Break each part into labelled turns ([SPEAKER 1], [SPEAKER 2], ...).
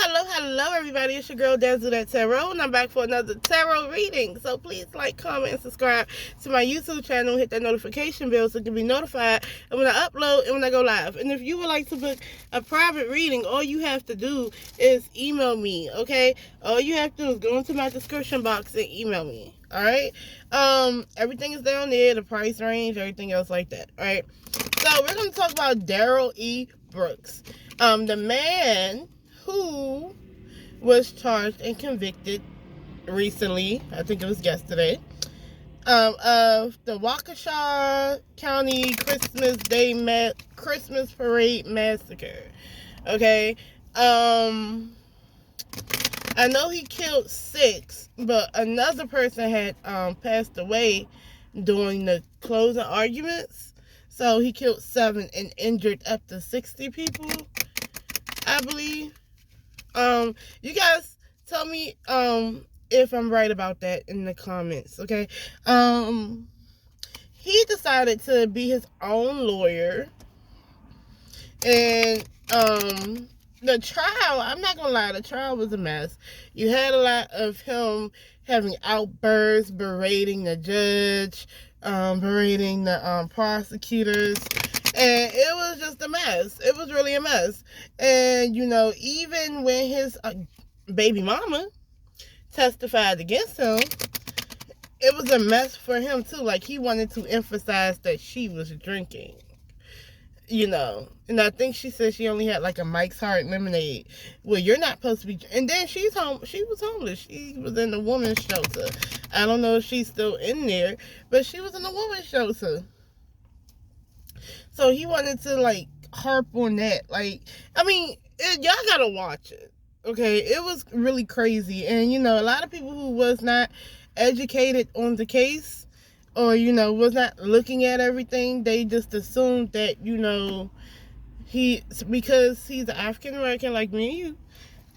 [SPEAKER 1] Hello, everybody. It's your girl, Dazzle that Tarot, and I'm back for another tarot reading. So please like, comment, and subscribe to my YouTube channel. Hit that notification bell so you can be notified when I upload and when I go live. And if you would like to book a private reading, all you have to do is email me, okay? All you have to do is go into my description box and email me, all right? Everything is down there, the price range, everything else like that, all right? So we're going to talk about Darrell E. Brooks, the man who was charged and convicted recently, I think it was yesterday, of the Waukesha County Christmas Parade Massacre. Okay, I know he killed 6, but another person had passed away during the closing arguments. So he killed 7 and injured up to 60 people, I believe. You guys tell me if I'm right about that in the comments, okay? He decided to be his own lawyer, and the trial, I'm not gonna lie, the trial was a mess. You had a lot of him having outbursts, berating the judge, berating the prosecutors, and it was just a mess. It was really a mess. And, you know, even when his baby mama testified against him, it was a mess for him, too. Like, he wanted to emphasize that she was drinking, you know. And I think she said she only had, like, a Mike's Hard Lemonade. Well, you're not supposed to be... And then she was homeless. She was in the woman's shelter. I don't know if she's still in there, but she was in the woman's shelter. So he wanted to, like, harp on that. Like, I mean, y'all gotta watch it, okay? It was really crazy. And, you know, a lot of people who was not educated on the case, or, you know, was not looking at everything, they just assumed that, you know, because he's an African American like me and you,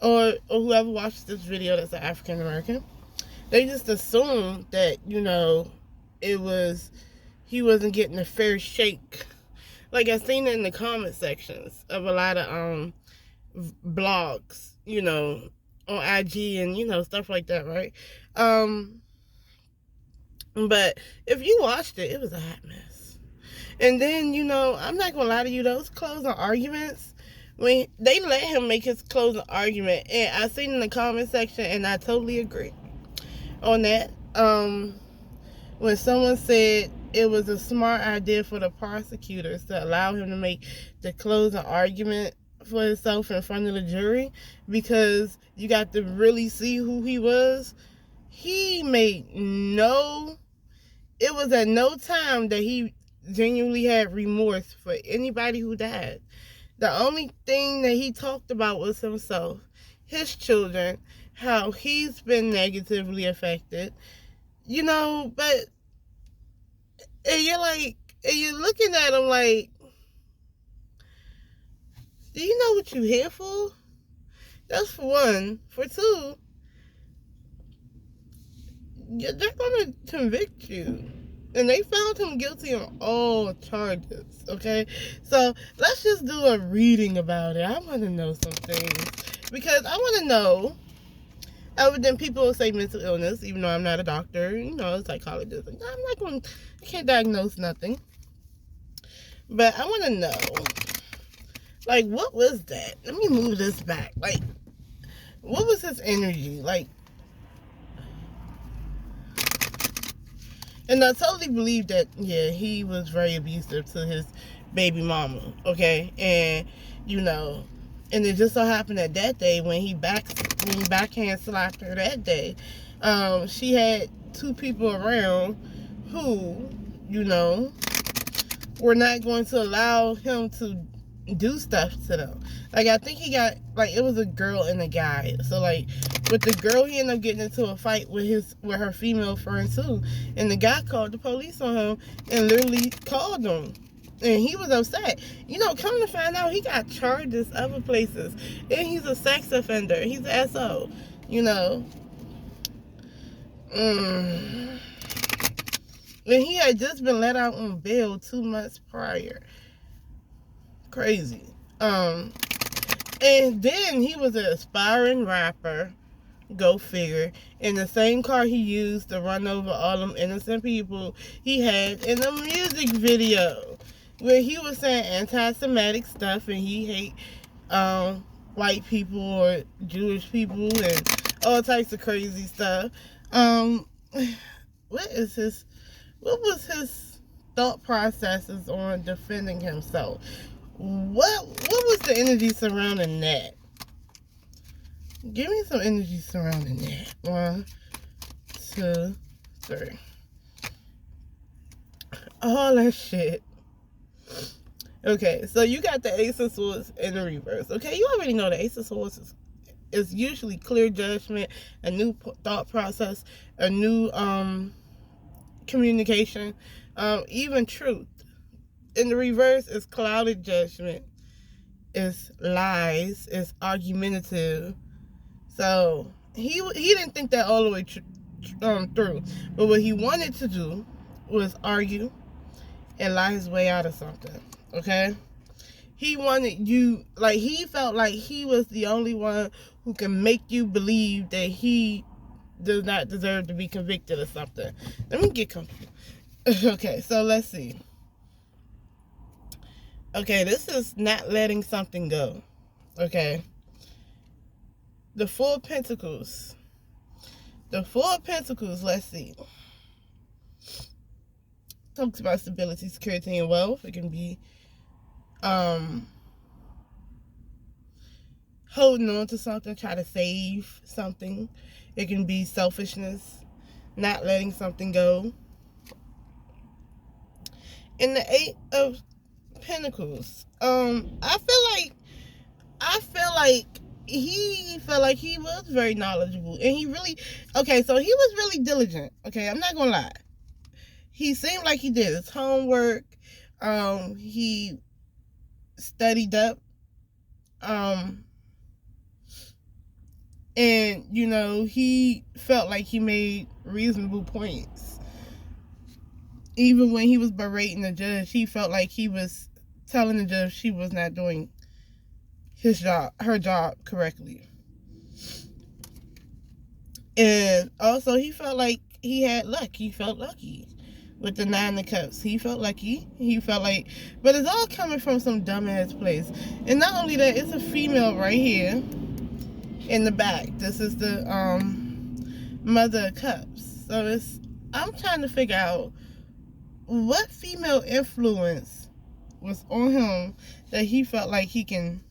[SPEAKER 1] or whoever watched this video that's an African American, they just assumed that, you know, he wasn't getting a fair shake. Like, I've seen it in the comment sections of a lot of blogs, you know, on IG and, you know, stuff like that, right? But if you watched it, it was a hot mess. And then, you know, I'm not gonna lie to you, those closing arguments, when they let him make his closing argument, and I seen in the comment section, and I totally agree on that. When someone said it was a smart idea for the prosecutors to allow him to make the closing argument for himself in front of the jury, because you got to really see who he was. He made it was at no time that he genuinely had remorse for anybody who died. The only thing that he talked about was himself, his children, how he's been negatively affected, you know. But and you're looking at him like, do you know what you're here for? That's for one. For two, they're going to convict you. And they found him guilty on all charges, okay? So let's just do a reading about it. I want to know some things. Because I want to know, other than people will say mental illness, even though I'm not a doctor, you know, a psychologist. I can't diagnose nothing. But I want to know, like, what was that? Let me move this back. Like, what was his energy? Like, and I totally believe that, yeah, he was very abusive to his baby mama, okay? And, you know, and it just so happened that day when he backhand slapped her that day, she had 2 people around who, you know, were not going to allow him to do stuff to them. Like, I think he got, like, it was a girl and a guy. So, like, with the girl, he ended up getting into a fight with her female friend, too. And the guy called the police on him and literally called them. And he was upset. You know, come to find out, he got charges other places. And he's a sex offender. He's an SO. You know. And he had just been let out on bail 2 months prior. Crazy. And then he was an aspiring rapper. Go figure. In the same car he used to run over all them innocent people, he had in a music video where he was saying anti-Semitic stuff and he hate white people or Jewish people and all types of crazy stuff. Um, what was his thought processes on defending himself? What was the energy surrounding that? Give me some energy surrounding that. 1, 2, 3. All that shit. Okay, so you got the Ace of Swords in the reverse. Okay, you already know the Ace of Swords is usually clear judgment, a new thought process, a new communication, even truth. In the reverse is clouded judgment, is lies, is argumentative. So he didn't think that all the way through. But what he wanted to do was argue and lie his way out of something. Okay? He wanted you, like, he felt like he was the only one who can make you believe that he does not deserve to be convicted of something. Let me get comfortable. Okay, so let's see. Okay, this is not letting something go. Okay? The Four of Pentacles. The Four of Pentacles, let's see. Talks about stability, security, and wealth. It can be holding on to something, try to save something. It can be selfishness, not letting something go. In the Eight of Pentacles, I feel like he felt like he was very knowledgeable, and he was really diligent. Okay, I'm not gonna lie. He seemed like he did his homework. He studied up. And, he felt like he made reasonable points. Even when he was berating the judge, he felt like he was telling the judge she was not doing her job correctly. And also, he felt like he had luck. He felt lucky with the Nine of Cups. He felt lucky. But it's all coming from some dumbass place. And not only that, it's a female right here in the back. This is the Mother of Cups. So I'm trying to figure out what female influence was on him that he felt like he can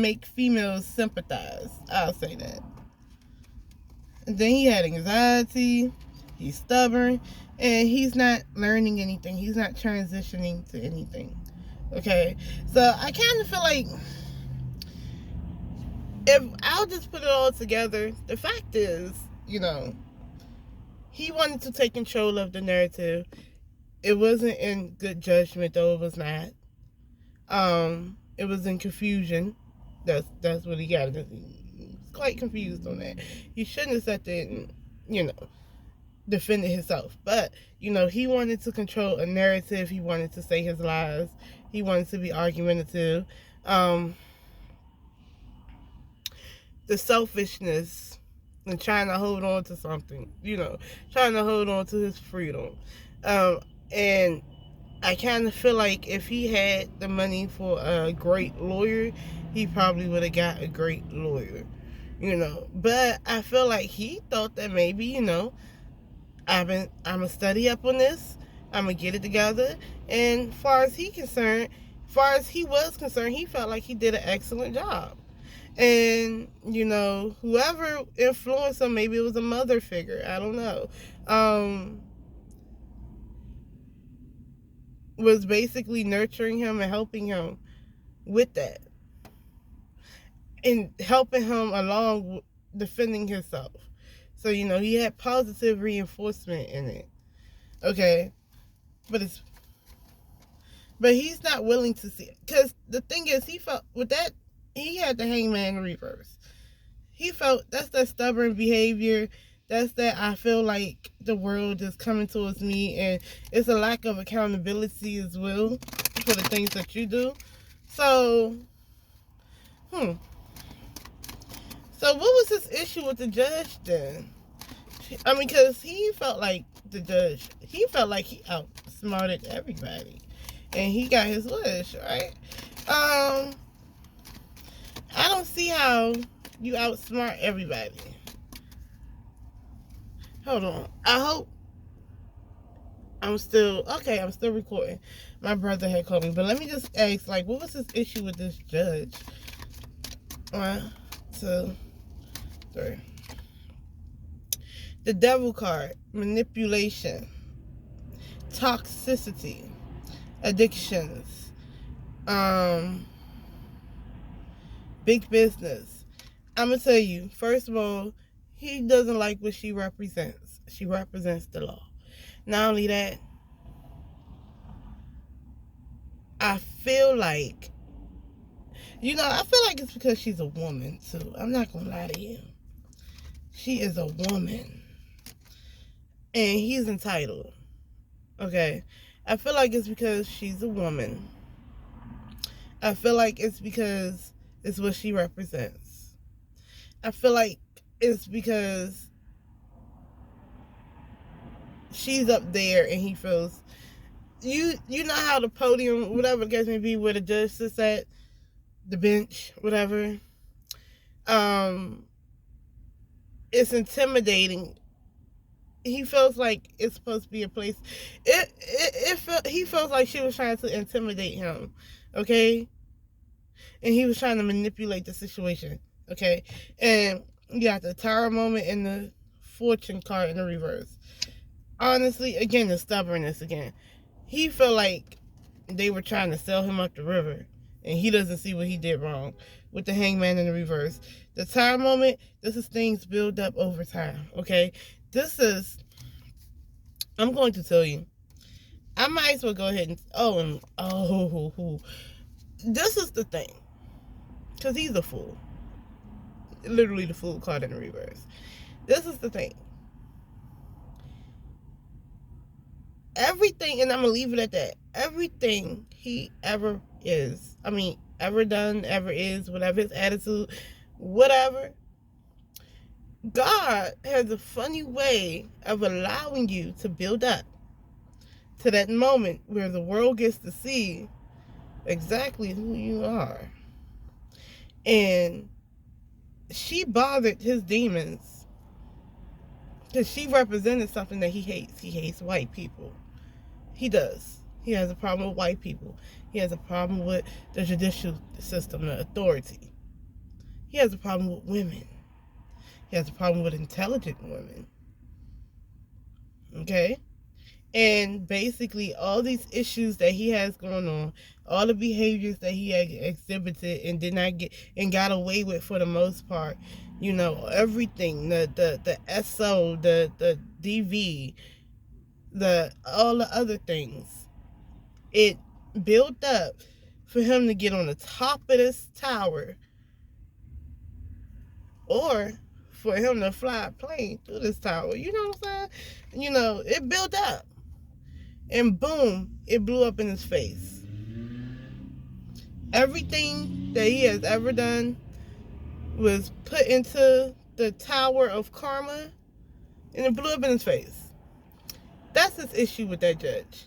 [SPEAKER 1] make females sympathize. I'll say that. And then he had anxiety, he's stubborn, and he's not learning anything. He's not transitioning to anything. Okay? So I kind of feel like, if I'll just put it all together, the fact is, he wanted to take control of the narrative. It wasn't in good judgment, though. It was not. It was in confusion. That's what he got. He's quite confused on that. He shouldn't have sat there and, defended himself. But, he wanted to control a narrative. He wanted to say his lies. He wanted to be argumentative. The selfishness and trying to hold on to something, trying to hold on to his freedom. And I kind of feel like if he had the money for a great lawyer, he probably would have got a great lawyer, But I feel like he thought that maybe, I'm going to study up on this. I'm going to get it together. And far as he was concerned, he felt like he did an excellent job. And, whoever influenced him, maybe it was a mother figure, I don't know, was basically nurturing him and helping him with that. And helping him along defending himself. So, he had positive reinforcement in it. Okay? But he's not willing to see it. Because the thing is, he felt with that, he had the Hangman in reverse. He felt that's that stubborn behavior. That's that I feel like the world is coming towards me, and it's a lack of accountability as well for the things that you do. So, So what was his issue with the judge then? I mean, because he felt like he outsmarted everybody. And he got his wish, right? I don't see how you outsmart everybody. Hold on. I hope I'm still recording. My brother had called me. But let me just ask, like, what was his issue with this judge? 1, 2, 3. The devil card, manipulation, toxicity, addictions, big business. I'm gonna tell you, first of all, he doesn't like what she represents. She represents the law. Not only that, I feel like it's because she's a woman too. I'm not gonna lie to you. She is a woman. And he's entitled. Okay? I feel like it's because she's a woman. I feel like it's because it's what she represents. I feel like it's because she's up there and he feels... You know how the podium, whatever the case may be, where the judge sits at, the bench, whatever. It's intimidating. He feels like it's supposed to be a place. He feels like she was trying to intimidate him, okay? And he was trying to manipulate the situation, okay? And you got the Tower moment and the Fortune card in the reverse. Honestly, again, the stubbornness again. He felt like they were trying to sell him up the river, and he doesn't see what he did wrong with the Hangman in the reverse. The Tower moment, this is things build up over time, okay? I'm going to tell you, I might as well go ahead and, this is the thing, because he's a fool. Literally the Fool card in the reverse. This is the thing. Everything, and I'm going to leave it at that, everything he ever is, ever done, ever is, whatever his attitude, whatever, God has a funny way of allowing you to build up to that moment where the world gets to see exactly who you are. And she bothered his demons because she represented something that he hates. He hates white people. He does. He has a problem with white people. He has a problem with the judicial system, the authority. He has a problem with women. He has a problem with intelligent women. Okay? And basically, all these issues that he has going on, all the behaviors that he exhibited and did not get and got away with for the most part, everything, the SO, the DV, all the other things, it built up for him to get on the top of this tower, or for him to fly a plane through this tower. You know what I'm saying? It built up. And boom, it blew up in his face. Everything that he has ever done was put into the tower of karma, and it blew up in his face. That's his issue with that judge.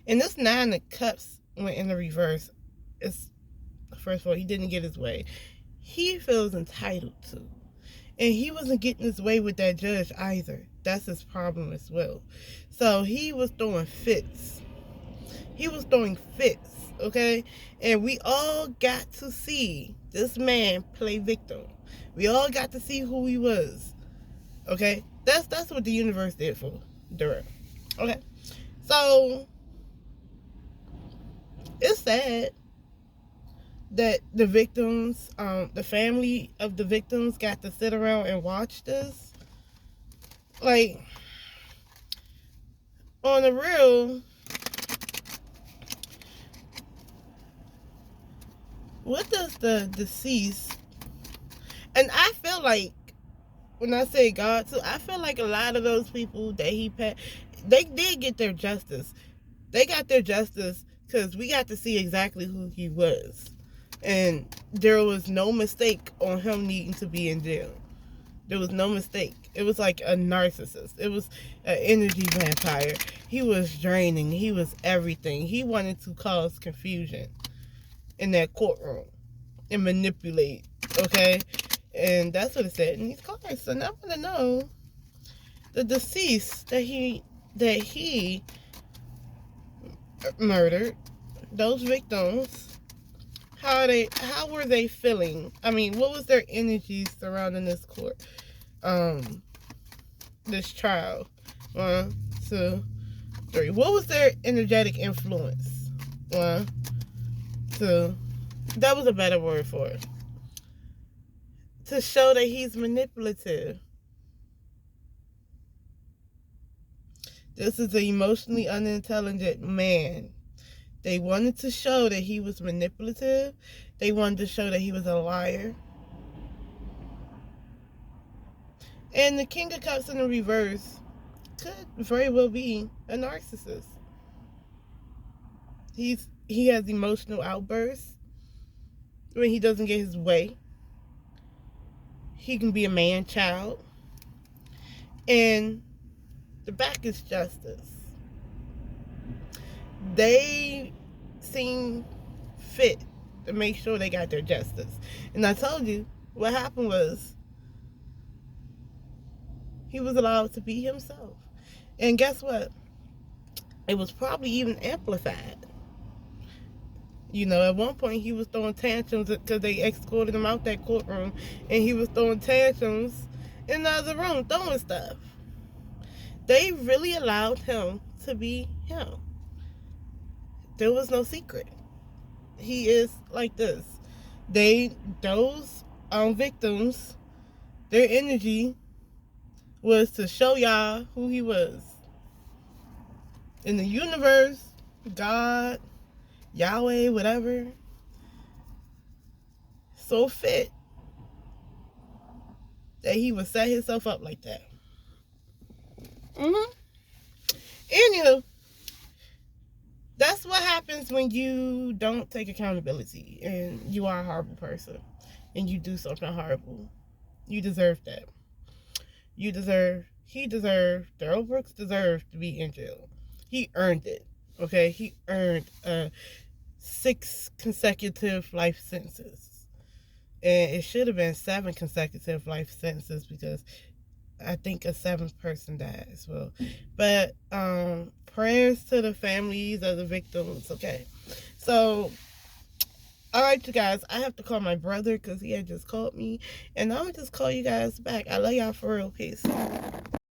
[SPEAKER 1] And this 9 of Cups went in the reverse. First of all, he didn't get his way. He feels entitled to. And he wasn't getting his way with that judge either. That's his problem as well. So he was throwing fits. Okay? And we all got to see this man play victim. We all got to see who he was. Okay? That's what the universe did for Darrell. Okay? So it's sad that the victims, the family of the victims got to sit around and watch this. Like, on the real, what does the deceased, and I feel like, when I say God too, I feel like a lot of those people that he passed, they did get their justice. They got their justice because we got to see exactly who he was. And there was no mistake on him needing to be in jail. There was no mistake. It was like a narcissist. It was an energy vampire. He was draining. He was everything. He wanted to cause confusion in that courtroom and manipulate, okay? And that's what it said in these cards. So now I want to know the deceased that he murdered, those victims, how were they feeling? I mean, what was their energy surrounding this court, this trial? 1, 2, 3. What was their energetic influence? 1, 2. That was a better word for it. To show that he's manipulative. This is an emotionally unintelligent man. They wanted to show that he was manipulative. They wanted to show that he was a liar. And the King of Cups in the reverse could very well be a narcissist. He has emotional outbursts when he doesn't get his way. He can be a man-child. And the back is justice. They seem fit to make sure they got their justice. And I told you, what happened was, he was allowed to be himself. And guess what? It was probably even amplified. You know, at one point he was throwing tantrums because they escorted him out that courtroom, and he was throwing tantrums in the other room, throwing stuff. They really allowed him to be him. There was no secret. He is like this. Those victims, their energy was to show y'all who he was. In the universe, God, Yahweh, whatever, so fit that he would set himself up like that. Anywho, that's what happens when you don't take accountability and you are a horrible person and you do something horrible. You deserve that. He deserved, Darrell Brooks deserved to be in jail. He earned it, okay? He earned 6 consecutive life sentences. And it should have been 7 consecutive life sentences because I think a 7th person died as well. But prayers to the families of the victims, okay? So, all right, you guys, I have to call my brother because he had just called me. And I'm going to just call you guys back. I love y'all for real. Peace.